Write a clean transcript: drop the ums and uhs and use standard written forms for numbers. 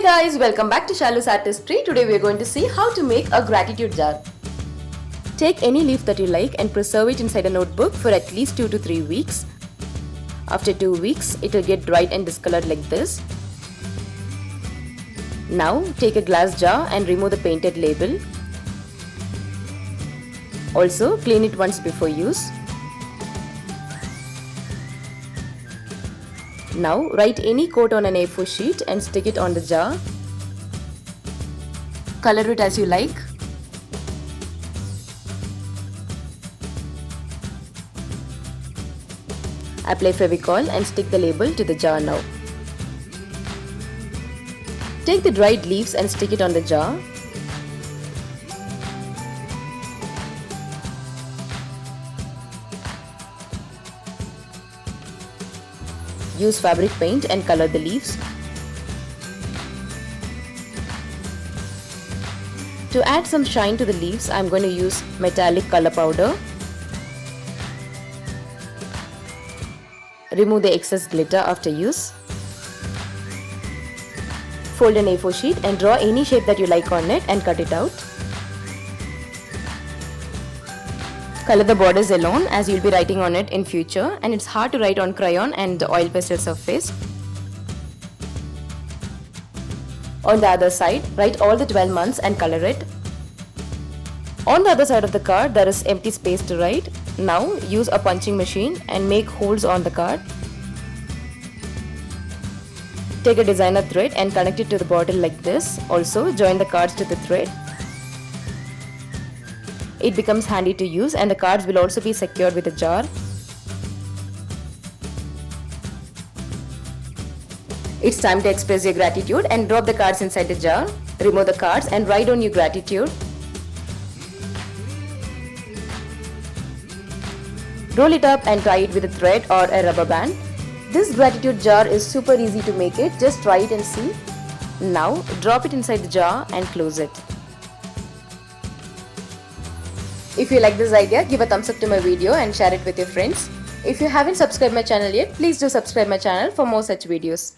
guys, welcome back to Shalu's Artistry. Today we are going to see how to make a gratitude jar. Take any leaf that you like and preserve it inside a notebook for at least 2 to 3 weeks. After 2 weeks, it will get dried and discolored like this. Now take a glass jar and remove the painted label. Also clean it once before use. Now write any quote on an A4 sheet and stick it on the jar. Color it as you like. Apply Fevicol and stick the label to the jar now. Take the dried leaves and stick it on the jar. Use fabric paint and color the leaves. To add some shine to the leaves, I am going to use metallic color powder. Remove the excess glitter after use. Fold an A4 sheet and draw any shape that you like on it and cut it out. Color the borders alone as you will be writing on it in future, and it's hard to write on crayon and oil pastel surface. On the other side, write all the 12 months and color it. On the other side of the card, there is empty space to write. Now use a punching machine and make holes on the card. Take a designer thread and connect it to the bottle like this. Also join the cards to the thread. It becomes handy to use and the cards will also be secured with a jar. It's time to express your gratitude and drop the cards inside the jar. Remove the cards and write on your gratitude. Roll it up and tie it with a thread or a rubber band. This gratitude jar is super easy to make it. Just try it and see. Now drop it inside the jar and close it. If you like this idea, give a thumbs up to my video and share it with your friends. If you haven't subscribed my channel yet, please do subscribe my channel for more such videos.